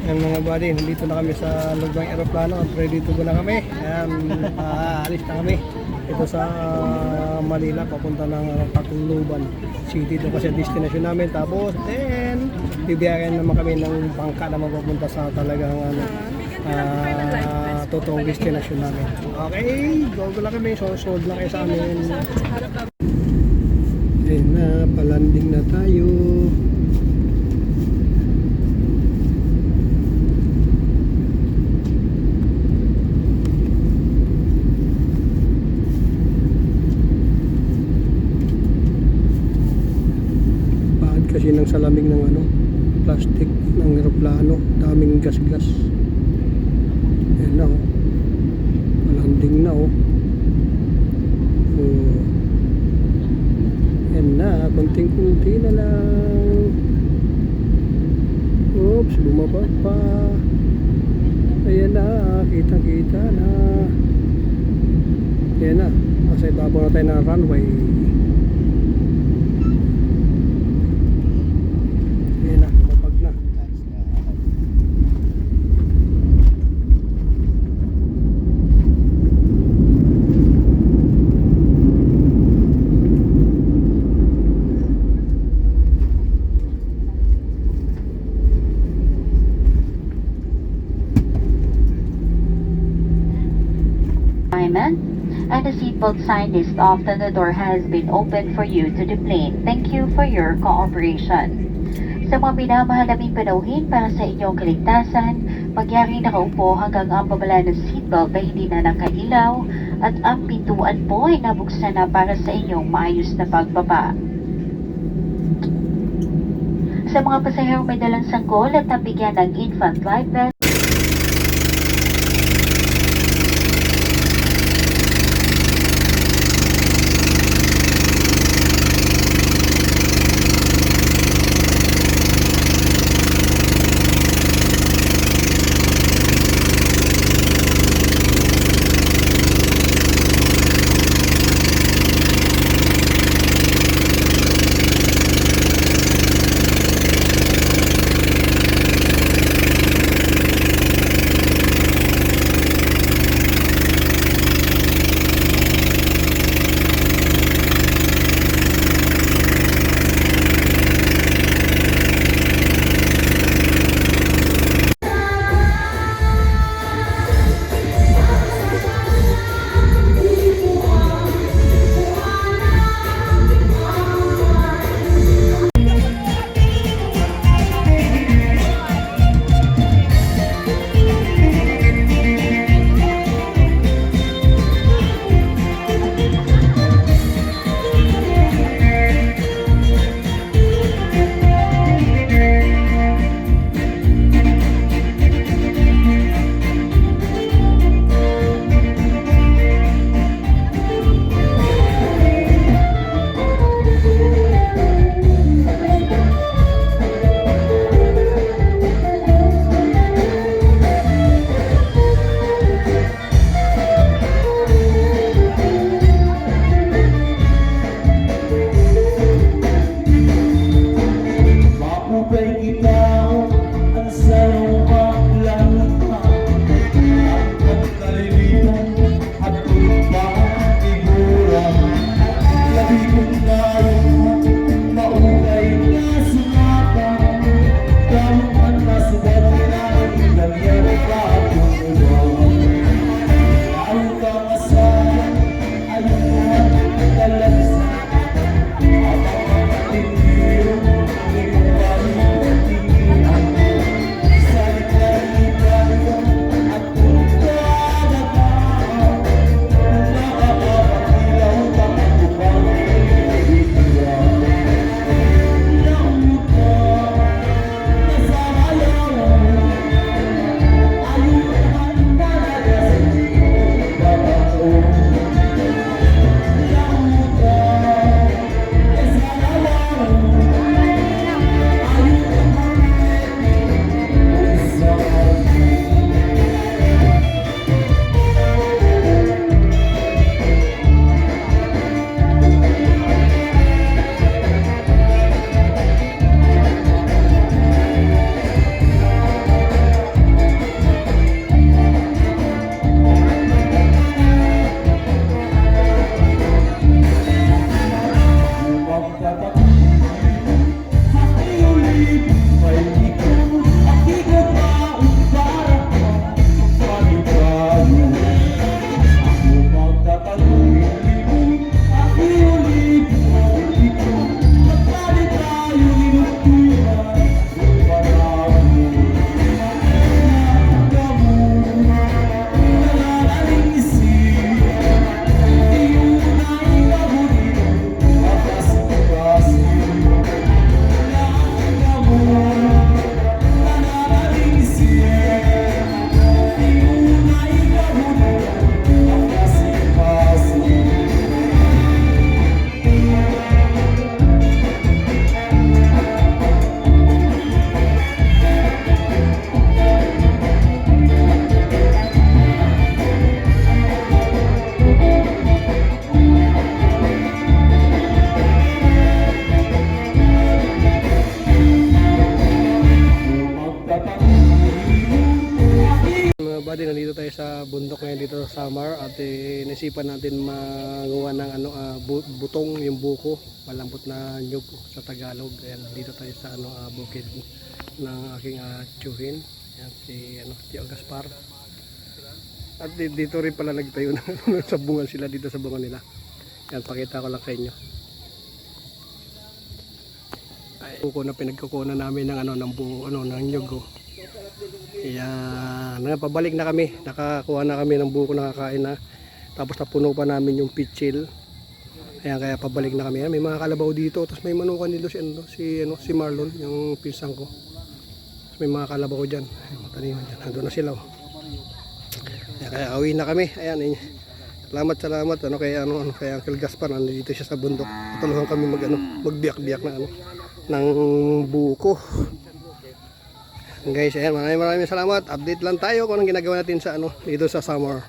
Ayan mga buddy, nandito na kami sa loob ng aeroplano at ready to go na kami. Ayan, aalis na kami. Ito sa Manila, papunta ng Tacloban City. Ito kasi destination namin. Tapos, then, bibiyakin naman kami ng bangka na mapupunta sa talagang totoong destination namin. Okay, go lang kami. Sold lang kayo sa amin. Ayan na, palanding na tayo. Kasi ng salamig ng plastic ng eroplano, daming gas-gas. Ayan na malanding na ayan na, konting-kunti na lang. Oops, bumaba pa. Ayan na, kitang-kita na. Ayan na, nasa ibabaw na tayo ng runway. And the seatbelt sign is off and the door has been opened for you to the plane. Thank you for your cooperation. Sa mga minamahal naming panauhin para sa inyong kaligtasan, magyaring nakaupo hanggang ang babala ng seatbelt ay hindi na nakailaw at ang pintuan po ay nabuksan na para sa inyong maayos na pagbaba. Sa mga pasahero may dalang sanggol at nabigyan ng infant life vest, buddy, nandito tayo sa bundok ngayon dito sa Samar at nasipan natin magawa ng butong, yung buko, malambot na nyug sa Tagalog. Ayan, dito tayo sa bukid ng aking tiyuhin. Ayan, si Tio Gaspar. At dito rin pala nagtayo ng sabungan sila dito sa bunga nila. Ayan, pakita ko lang sa inyo. Ay, buko na pinagkukunan namin ng ng nyug. Ayan, pabalik na kami, nakakuha na kami ng buko, nakakain na, tapos napuno pa namin yung pitchil. Ayan, kaya pabalik na kami. Ayan, may mga kalabaw dito, tapos may manukan nilo si Marlon, yung pinsang ko. Tapos may mga kalabaw dyan, mataniman dyan, nandun na sila. Ayan, kaya awi na kami. Ayan, salamat kay Uncle Gaspar, nandito siya sa bundok, tutulungan kami magbiyak-biyak ng buko. Guys, ayan, maraming salamat. Update lang tayo kung anong ginagawa natin sa dito sa Samar.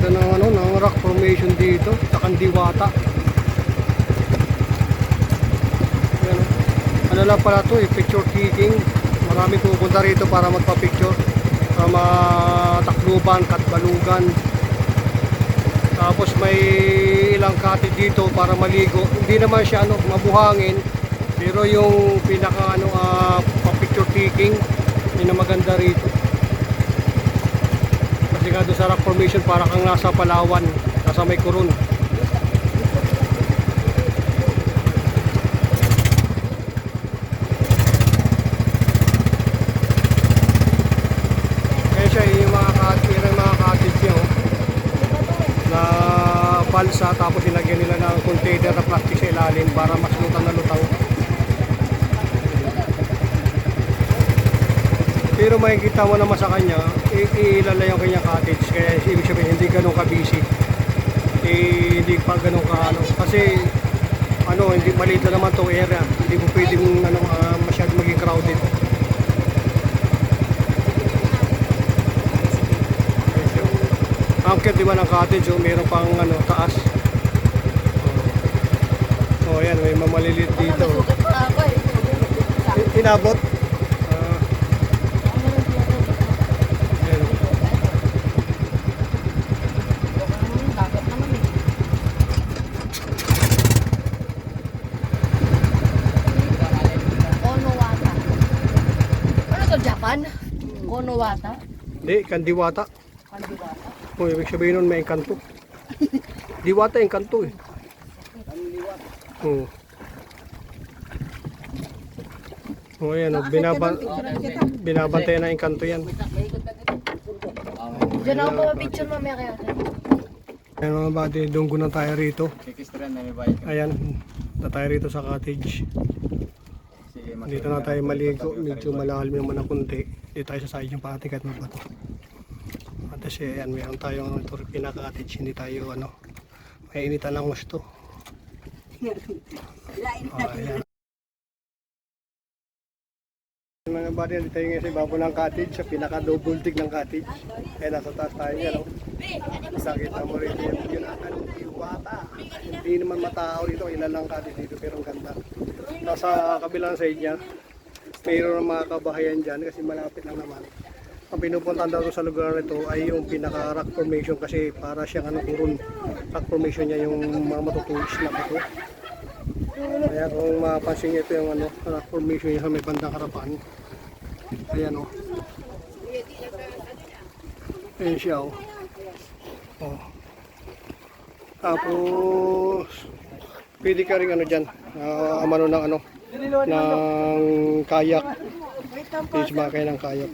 Ganda ng rock formation dito sa Kandiwata. Yan, lang pala to, picture taking. Marami pupunta rito para magpa-picture, para matakluban, katbalugan. Tapos may ilang cottage dito para maligo. Hindi naman siya mabuhangin, pero yung pinaka pa-picture taking, yun ang maganda rito. Kasi nga doon sa rock formation, para kang nasa Palawan, nasa may Coron. Kaya siya yung mga cottage niya na balsa, tapos ilagyan nila ng container na plastic sa ilalim para mas lutang na lutang. Pero makikita mo naman sa kanya, ilan lang yung kanyang cottage, kaya ibig sabihin hindi ganun ka-busy. Hindi pa ganun kasi hindi maliit na naman tong area, hindi mo pwedeng masyadong maging crowded. Ang cute diba ng cottage, mayroon pang taas. Ayan, may mamalilit dito. Inabot. Japan? Konowata? Hindi, Kandiwata. Kandiwata? Ibig sabihin nun may engkanto. Diwata, engkanto eh. Ayan, binabantayan na engkanto yan. Diyan ako pa-picture mamaya kayo. Ayan mga buddy, dunggo na tayo rito. Ayan, na tayo rito sa cottage. Dito na tayo maligo, medyo malalim naman ang kunti. Dito tayo sa side yung pati kahit mabato. At kasi ayan, mayroon tayong pinaka-cottage, hindi tayo may initan ng gusto. Ayan. body, nandito tayo ngayon sa ibabaw ng cottage, sa pinaka-double tick ng cottage. Kaya nasa taas tayo dyan, oh. Nakita mo rin yun ang Iwata. Hindi naman matao dito, ilan lang cottage dito, pero ang ganda. Nasa kabilang side niya, mayroon ng mga kabahayan dyan kasi malapit lang naman. Ang pinupuntahan daw sa lugar nito ay yung pinaka-rock formation kasi para siyang kurun. Rock formation niya yung mga matutulis na ito. Kaya kung mapapansin niyo ito yung rock formation niya sa may bandang harapan. Ayan o. Ayan siya o. Oh. Tapos pwede ka rin dyan. Amano ng ng kayak. Pwede sumakay ng kayak.